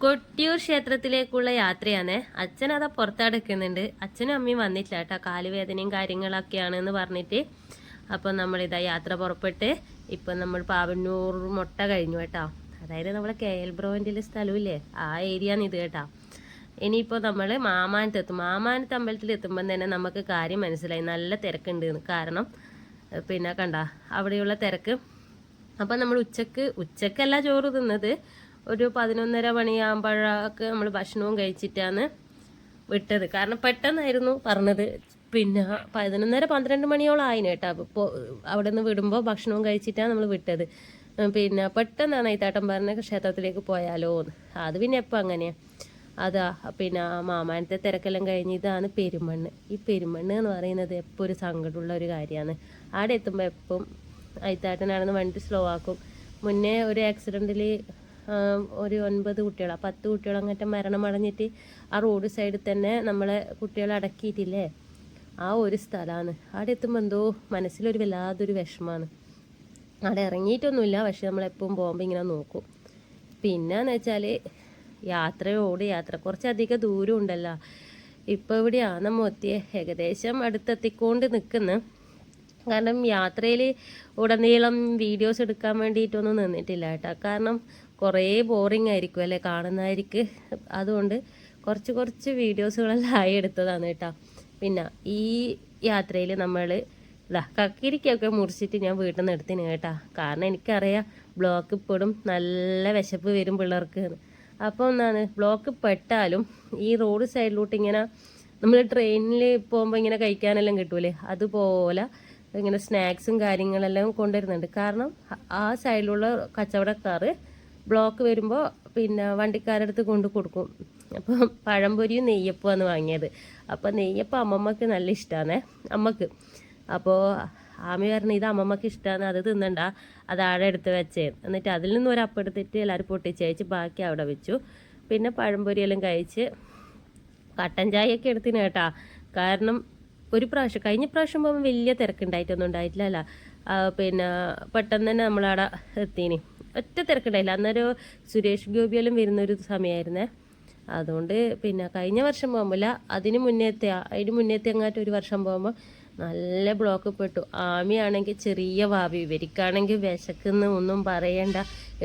കൊട്ടിയൂർ ക്ഷേത്രത്തിലേക്കുള്ള യാത്രയാണ്. അച്ഛൻ അതാ പുറത്തടക്കുന്നുണ്ട്. അച്ഛനും അമ്മയും വന്നിട്ടില്ല കേട്ടോ, കാലുവേദനയും കാര്യങ്ങളൊക്കെയാണെന്ന് പറഞ്ഞിട്ട്. അപ്പം നമ്മളിതാ യാത്ര പുറപ്പെട്ട് ഇപ്പം നമ്മൾ പാവന്നൂർ മുട്ട കഴിഞ്ഞു കേട്ടോ. അതായത് നമ്മളെ KL ബ്രോൻ്റെ സ്ഥലമില്ലേ, ആ ഏരിയ ഇത് കേട്ടോ. ഇനിയിപ്പോൾ നമ്മൾ മാമാനത്തെത്തും. മാമാനത്ത് അമ്പലത്തിൽ എത്തുമ്പം തന്നെ നമുക്ക് കാര്യം മനസ്സിലായി, നല്ല തിരക്കുണ്ട്. കാരണം പിന്നെ കണ്ട അവിടെയുള്ള തിരക്ക്. അപ്പം നമ്മൾ ഉച്ചക്കല്ല ചോറ് തിന്നത്, ഒരു 11:30 മണിയാകുമ്പോഴൊക്കെ നമ്മൾ ഭക്ഷണവും കഴിച്ചിട്ടാണ് വിട്ടത്. കാരണം പെട്ടെന്നായിരുന്നു പറഞ്ഞത്. പിന്നെ 11:30-12 മണിയോളം ആയിന് കേട്ടോ. ഇപ്പോൾ അവിടെ നിന്ന് വിടുമ്പോൾ ഭക്ഷണവും കഴിച്ചിട്ടാണ് നമ്മൾ വിട്ടത്. പിന്നെ പെട്ടെന്നാണ് ഇത്താട്ടം പറഞ്ഞ ക്ഷേത്രത്തിലേക്ക് പോയാലോ എന്ന്. അത് പിന്നെ എപ്പോൾ അങ്ങനെയാണ്. അതാ പിന്നെ മാമാനത്തെ തിരക്കെല്ലാം കഴിഞ്ഞ് ഇതാണ് പെരുമണ്ണ്. ഈ പെരുമണ്ണ് എന്ന് പറയുന്നത് എപ്പോൾ ഒരു സങ്കടമുള്ള ഒരു കാര്യമാണ്. അവിടെ എത്തുമ്പോൾ എപ്പം അയിത്താട്ടനാണെന്ന് വണ്ടി സ്ലോ ആക്കും. മുന്നേ ഒരു ആക്സിഡൻറ്റിൽ ഒരു 9 കുട്ടികൾ 10 കുട്ടികൾ അങ്ങനത്തെ മരണമടഞ്ഞിട്ട് ആ റോഡ് സൈഡിൽ തന്നെ നമ്മളെ കുട്ടികളെ അടക്കിയിട്ടില്ലേ, ആ ഒരു സ്ഥലമാണ്. അവിടെ എത്തുമ്പോൾ എന്തോ മനസ്സിലൊരു വല്ലാതൊരു വിഷമമാണ്. അവിടെ ഇറങ്ങിയിട്ടൊന്നുമില്ല, പക്ഷെ നമ്മളെപ്പം പോകുമ്പോൾ ഇങ്ങനെ നോക്കും. പിന്നെന്ന് വെച്ചാൽ യാത്ര കുറച്ചധികം ദൂരം ഉണ്ടല്ലോ. ഇപ്പോൾ ഇവിടെയാണ് നമ്മൾ എത്തിയേ, ഏകദേശം അടുത്തെത്തിക്കൊണ്ട് നിൽക്കുന്നു. കാരണം യാത്രയിൽ ഉടനീളം വീഡിയോസ് എടുക്കാൻ വേണ്ടിയിട്ടൊന്നും നിന്നിട്ടില്ല കേട്ടോ. കാരണം കുറേ ബോറിംഗ് ആയിരിക്കും അല്ലേ കാണുന്നതായിരിക്കും. അതുകൊണ്ട് കുറച്ച് വീഡിയോസുകളെല്ലാം ആയി എടുത്തതാണ് കേട്ടോ. പിന്നെ ഈ യാത്രയിൽ നമ്മൾ കക്കിരിക്കൊക്കെ മുറിച്ചിട്ട് ഞാൻ വീട്ടിൽ നിന്ന് എടുത്തിന് കേട്ടോ. കാരണം എനിക്കറിയാം ബ്ലോക്ക് ഇപ്പോഴും നല്ല വിശപ്പ് വരും പിള്ളേർക്ക്. അപ്പോൾ ഒന്നാണ് ബ്ലോക്ക് പെട്ടാലും ഈ റോഡ് സൈഡിലോട്ട് ഇങ്ങനെ നമ്മൾ ട്രെയിനിൽ പോകുമ്പോൾ ഇങ്ങനെ കഴിക്കാനെല്ലാം കിട്ടൂലേ, അതുപോലെ ഇങ്ങനെ സ്നാക്സും കാര്യങ്ങളെല്ലാം കൊണ്ടുവരുന്നുണ്ട്. കാരണം ആ സൈഡിലുള്ള കച്ചവടക്കാർ ബ്ലോക്ക് വരുമ്പോൾ പിന്നെ വണ്ടിക്കാരടുത്ത് കൊണ്ട് കൊടുക്കും. അപ്പം പഴംപൊരിയും നെയ്യപ്പമാണ് വാങ്ങിയത്. അപ്പോൾ നെയ്യപ്പം അമ്മമ്മക്ക് നല്ല ഇഷ്ടമാണ് അമ്മക്ക്. അപ്പോൾ ആമി പറഞ്ഞു ഇത് അമ്മമ്മക്ക് ഇഷ്ടമാണ്, അത് തിന്നണ്ട, അത് ആടെ എടുത്ത് വെച്ചേ. എന്നിട്ട് അതിൽ നിന്ന് ഒരു അപ്പം എടുത്തിട്ട് എല്ലാവരും പൊട്ടിച്ചയച്ച് ബാക്കി അവിടെ വെച്ചു. പിന്നെ പഴംപൊരിയെല്ലാം കഴിച്ച് കട്ടൻ ചായയൊക്കെ എടുത്തിന് കേട്ടാ. കാരണം കഴിഞ്ഞ പ്രാവശ്യം പോകുമ്പോൾ വലിയ തിരക്കുണ്ടായിട്ടൊന്നും ഉണ്ടായിട്ടില്ല. പിന്നെ പെട്ടെന്ന് തന്നെ നമ്മളവിടെ എത്തീനി, ഒറ്റ തിരക്കുണ്ടായില്ല. അന്നേരം സുരേഷ് ഗോപിയെല്ലാം വരുന്നൊരു സമയമായിരുന്നേ. അതുകൊണ്ട് പിന്നെ കഴിഞ്ഞ വർഷം പോകുമ്പോൾ അതിന് മുന്നേത്തെ അങ്ങാട്ട് ഒരു വർഷം പോകുമ്പോൾ നല്ല ബ്ലോക്ക് പെട്ടു. ആമിയാണെങ്കിൽ ചെറിയ വാവി, ഇവർക്കാണെങ്കിൽ വിശക്കുന്ന ഒന്നും പറയണ്ട,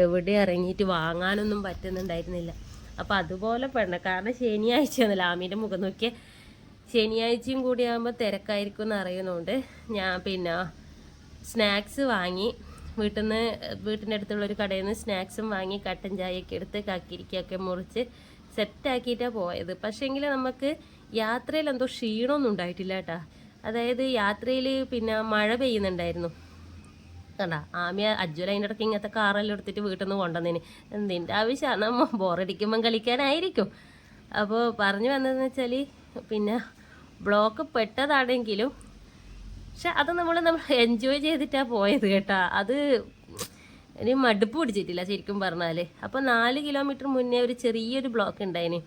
എവിടെ ഇറങ്ങിയിട്ട് വാങ്ങാനൊന്നും പറ്റുന്നുണ്ടായിരുന്നില്ല. അപ്പോൾ അതുപോലെ പെടണം. കാരണം ശനിയാഴ്ച ഒന്നുമില്ല, ആമീൻ്റെ മുഖം നോക്കിയാൽ ശനിയാഴ്ചയും കൂടി ആകുമ്പോൾ തിരക്കായിരിക്കും എന്ന് അറിയുന്നതുകൊണ്ട് ഞാൻ പിന്നെ സ്നാക്സ് വാങ്ങി വീട്ടിൻ്റെ അടുത്തുള്ളൊരു കടയിൽ നിന്ന് സ്നാക്സും വാങ്ങി കട്ടൻ ചായയൊക്കെ എടുത്ത് കക്കിരിക്കൊക്കെ മുറിച്ച് സെറ്റാക്കിയിട്ടാണ് പോയത്. പക്ഷേങ്കിൽ നമുക്ക് യാത്രയിൽ എന്തോ ക്ഷീണമൊന്നും ഉണ്ടായിട്ടില്ല കേട്ടോ. അതായത് യാത്രയിൽ പിന്നെ മഴ പെയ്യുന്നുണ്ടായിരുന്നു കണ്ടാ. ആമിയ അജ്വല അതിൻ്റെ ഇടയ്ക്ക് ഇങ്ങനത്തെ കാറെല്ലാം എടുത്തിട്ട് വീട്ടിൽ നിന്ന് കൊണ്ടുവന്നതിന് എന്തിൻ്റെ ആവശ്യമാണ്, നമ്മൾ ബോറടിക്കുമ്പം കളിക്കാനായിരിക്കും. അപ്പോൾ പറഞ്ഞു വന്നതെന്ന് വെച്ചാൽ പിന്നെ ബ്ലോക്ക് പെട്ടതാണെങ്കിലും പക്ഷെ അത് നമ്മൾ എൻജോയ് ചെയ്തിട്ടാണ് പോയത് കേട്ടോ. അത് ഇനി മടുപ്പ് പിടിച്ചിട്ടില്ല ശരിക്കും പറഞ്ഞാൽ. അപ്പോൾ 4 കിലോമീറ്റർ മുന്നേ ഒരു ചെറിയൊരു ബ്ലോക്ക് ഉണ്ടായിന്.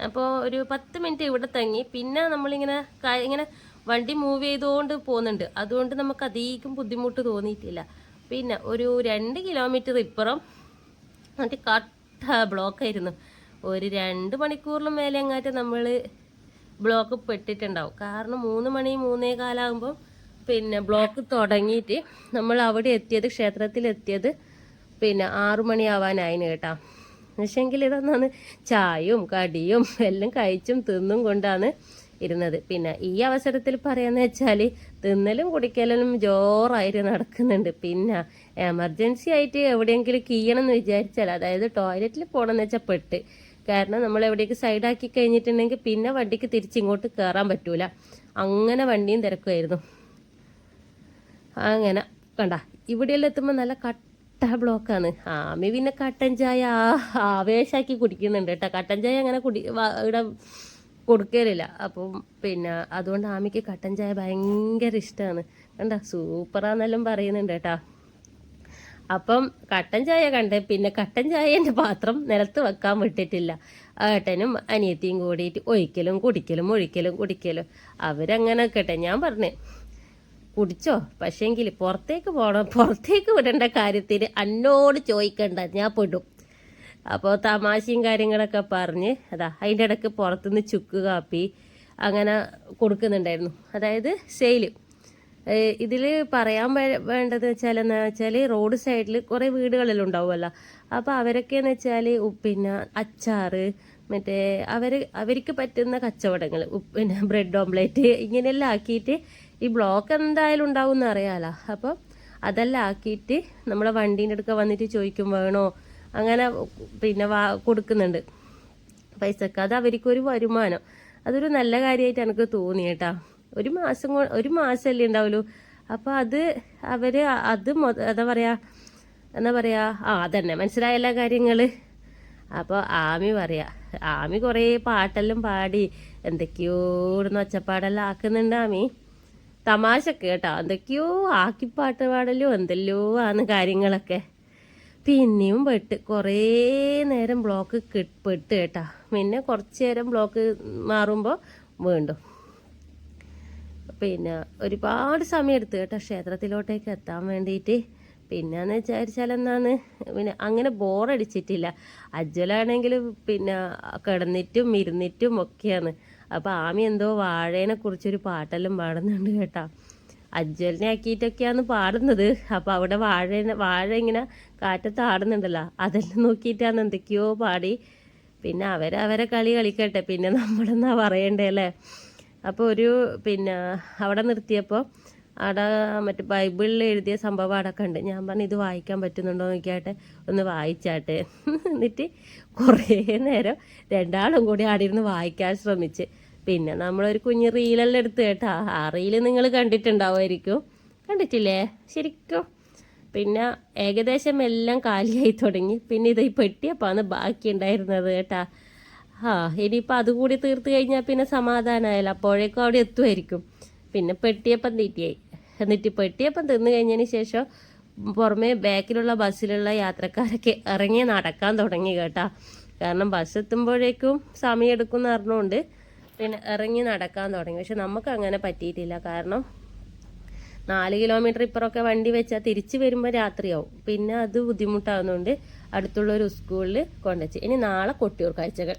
അപ്പോൾ ഒരു 10 മിനിറ്റ് ഇവിടെ തങ്ങി. പിന്നെ നമ്മളിങ്ങനെ വണ്ടി മൂവ് ചെയ്തുകൊണ്ട് പോകുന്നുണ്ട്, അതുകൊണ്ട് നമുക്ക് അധികം ബുദ്ധിമുട്ട് തോന്നിയിട്ടില്ല. പിന്നെ ഒരു 2 കിലോമീറ്റർ ഇപ്പുറം എന്നിട്ട് കട്ട ബ്ലോക്കായിരുന്നു. ഒരു 2 മണിക്കൂറിലും മേലെ അങ്ങാറ്റ് നമ്മൾ ബ്ലോക്ക് പെട്ടിട്ടുണ്ടാവും. കാരണം 3 മണി 3:15 പിന്നെ ബ്ലോക്ക് തുടങ്ങിയിട്ട് നമ്മൾ അവിടെ എത്തിയത്, ക്ഷേത്രത്തിലെത്തിയത് പിന്നെ 6 മണിയാവാനായിന് കേട്ടോ. പക്ഷേങ്കിൽ ഇതൊന്നാണ് ചായയും കടിയും എല്ലാം കഴിച്ചും തിന്നും കൊണ്ടാണ് ഇരുന്നത്. പിന്നെ ഈ അവസരത്തിൽ പറയാന്ന് വെച്ചാൽ തിന്നലും കുടിക്കലും ജോറായിട്ട് നടക്കുന്നുണ്ട്. പിന്നെ എമർജൻസി ആയിട്ട് എവിടെയെങ്കിലും കീയണമെന്ന് വിചാരിച്ചാൽ, അതായത് ടോയ്ലറ്റിൽ പോകണമെന്ന് വെച്ചാൽ പെട്ട്. കാരണം നമ്മൾ എവിടേക്ക് സൈഡാക്കി കഴിഞ്ഞിട്ടുണ്ടെങ്കിൽ പിന്നെ വണ്ടിക്ക് തിരിച്ചിങ്ങോട്ട് കയറാൻ പറ്റൂല. അങ്ങനെ വണ്ടിയും തിരക്കുമായിരുന്നു. അങ്ങനെ കണ്ട ഇവിടെയെല്ലാം എത്തുമ്പോൾ നല്ല കട്ട ബ്ലോക്കാണ്. ആമി പിന്നെ കട്ടൻ ചായ ആവേശാക്കി കുടിക്കുന്നുണ്ട് കേട്ടോ. കട്ടൻ ചായ അങ്ങനെ ഇവിടെ കൊടുക്കലില്ല. അപ്പം പിന്നെ അതുകൊണ്ട് ആമിക്ക് കട്ടൻ ചായ ഭയങ്കര ഇഷ്ടമാണ്. കണ്ട സൂപ്പറാന്നെല്ലാം പറയുന്നുണ്ട് കേട്ടോ. അപ്പം കട്ടൻ ചായ കണ്ടേ പിന്നെ കട്ടൻ ചായേൻ്റെ പാത്രം നിലത്ത് വെക്കാൻ വിട്ടിട്ടില്ല. ഏട്ടനും അനിയത്തിയും കൂടിയിട്ട് ഒഴിക്കലും കുടിക്കലും അവരങ്ങനെ കേട്ടെ. ഞാൻ പറഞ്ഞേ കുടിച്ചോ, പക്ഷേങ്കിൽ പുറത്തേക്ക് വിടേണ്ട കാര്യത്തിന് എന്നോട് ചോദിക്കണ്ട, ഞാൻ പെടും. അപ്പോൾ തമാശയും കാര്യങ്ങളൊക്കെ പറഞ്ഞ് അതാ അതിൻ്റെ ഇടയ്ക്ക് പുറത്തുനിന്ന് ചുക്ക് കാപ്പി അങ്ങനെ കൊടുക്കുന്നുണ്ടായിരുന്നു, അതായത് സെയില്. ഇതിൽ പറയാൻ വേണ്ടത് എന്താ വെച്ചാൽ റോഡ് സൈഡിൽ കുറേ വീടുകളെല്ലാം ഉണ്ടാവുമല്ലോ. അപ്പോൾ അവരൊക്കെയെന്ന് വെച്ചാൽ പിന്നെ അച്ചാറ്, മറ്റേ അവർക്ക് പറ്റുന്ന കച്ചവടങ്ങൾ, പിന്നെ ബ്രെഡ് ഓംലേറ്റ് ഇങ്ങനെയെല്ലാം ആക്കിയിട്ട്, ഈ ബ്ലോക്ക് എന്തായാലും ഉണ്ടാവും എന്ന് അറിയാമല്ലോ. അപ്പോൾ അതെല്ലാം ആക്കിയിട്ട് നമ്മളെ വണ്ടീൻ്റെ അടുക്ക വന്നിട്ട് ചോദിക്കും വേണോ, അങ്ങനെ പിന്നെ കൊടുക്കുന്നുണ്ട് പൈസക്ക്. അത് അവർക്കൊരു വരുമാനം, അതൊരു നല്ല കാര്യമായിട്ട് എനിക്ക് തോന്നി കേട്ടാ. ഒരു മാസമല്ലേ ഉണ്ടാവുള്ളൂ. അപ്പോൾ അത് എന്താ പറയുക അതന്നെ മനസ്സിലായ എല്ലാ കാര്യങ്ങൾ. അപ്പോൾ ആമി കുറേ പാട്ടെല്ലാം പാടി എന്തൊക്കെയോ ഇവിടുന്ന് ഒച്ചപ്പാടെല്ലാം ആക്കുന്നുണ്ട് ആമി, തമാശക്ക് കേട്ടോ. എന്തൊക്കെയോ ആക്കിപ്പാട്ട് പാടല്ലോ എന്തെല്ലോ ആണ് കാര്യങ്ങളൊക്കെ. പിന്നെയും കുറേ നേരം ബ്ലോക്ക് പെട്ട് കേട്ടാ. പിന്നെ കുറച്ച് നേരം ബ്ലോക്ക് മാറുമ്പോൾ വീണ്ടും പിന്നെ ഒരുപാട് സമയം എടുത്തു കേട്ടോ ക്ഷേത്രത്തിലോട്ടേക്ക് എത്താൻ വേണ്ടിയിട്ട്. പിന്നെന്ന് വിചാരിച്ചാൽ എന്നാന്ന് പിന്നെ അങ്ങനെ ബോറടിച്ചിട്ടില്ല. അജ്വലാണെങ്കിൽ പിന്നെ കിടന്നിട്ടും ഇരുന്നിട്ടും ഒക്കെയാണ്. അപ്പോൾ ആമി എന്തോ വാഴേനെ കുറിച്ചൊരു പാട്ടെല്ലാം പാടുന്നുണ്ട് കേട്ടോ. അജ്വലിനെ ആക്കിയിട്ടൊക്കെയാണ് പാടുന്നത്. അപ്പോൾ അവിടെ വാഴ ഇങ്ങനെ കാറ്റത്ത് ആടുന്നുണ്ടല്ലോ, അതെല്ലാം നോക്കിയിട്ടാണ് എന്തൊക്കെയോ പാടി. പിന്നെ അവരെ കളി കളിക്കട്ടെ, പിന്നെ നമ്മളെന്നാ പറയണ്ടേ അല്ലേ. അപ്പോൾ പിന്നെ അവിടെ നിർത്തിയപ്പോൾ അവിടെ മറ്റേ ബൈബിളിൽ എഴുതിയ സംഭവം അടക്കം ഉണ്ട്. ഞാൻ പറഞ്ഞു ഇത് വായിക്കാൻ പറ്റുന്നുണ്ടോ നോക്കിയാട്ടെ, ഒന്ന് വായിച്ചാട്ടെ. എന്നിട്ട് കുറേ നേരം രണ്ടാളും കൂടി അവിടെ ഇരുന്ന് വായിക്കാൻ ശ്രമിച്ച്. പിന്നെ നമ്മളൊരു കുഞ്ഞ് റീലെല്ലാം എടുത്ത് കേട്ടാ. ആ റീല് നിങ്ങൾ കണ്ടിട്ടുണ്ടാവുമായിരിക്കും, കണ്ടിട്ടില്ലേ ശരിക്കും? പിന്നെ ഏകദേശം എല്ലാം കാലിയായി തുടങ്ങി. പിന്നെ ഇത് ഈ പെട്ടിയപ്പാണ് ബാക്കി ഉണ്ടായിരുന്നത് കേട്ടാ. ഇനിയിപ്പോൾ അതുകൂടി തീർത്ത് കഴിഞ്ഞാൽ പിന്നെ സമാധാനമായല്ലോ, അപ്പോഴേക്കും അവിടെ എത്തുമായിരിക്കും. പിന്നെ പെട്ടിയപ്പം തീറ്റിയായി. എന്നിട്ട് പെട്ടിയപ്പം തിന്നു കഴിഞ്ഞതിന് ശേഷം പുറമേ ബാക്കിലുള്ള ബസ്സിലുള്ള യാത്രക്കാരൊക്കെ ഇറങ്ങി നടക്കാൻ തുടങ്ങി കേട്ടാ. കാരണം ബസ് എത്തുമ്പോഴേക്കും സമയം എടുക്കുമെന്ന് അറിഞ്ഞുകൊണ്ട് പിന്നെ ഇറങ്ങി നടക്കാൻ തുടങ്ങി. പക്ഷെ നമുക്ക് അങ്ങനെ പറ്റിയിട്ടില്ല. കാരണം 4 കിലോമീറ്റർ ഇപ്പുറമൊക്കെ വണ്ടി വെച്ചാൽ തിരിച്ച് വരുമ്പോൾ രാത്രിയാവും. പിന്നെ അത് ബുദ്ധിമുട്ടാകുന്നതുകൊണ്ട് അടുത്തുള്ളൊരു സ്കൂളിൽ കൊണ്ടുവച്ച്. ഇനി നാളെ കൊട്ടിയൂർ കാഴ്ചകൾ.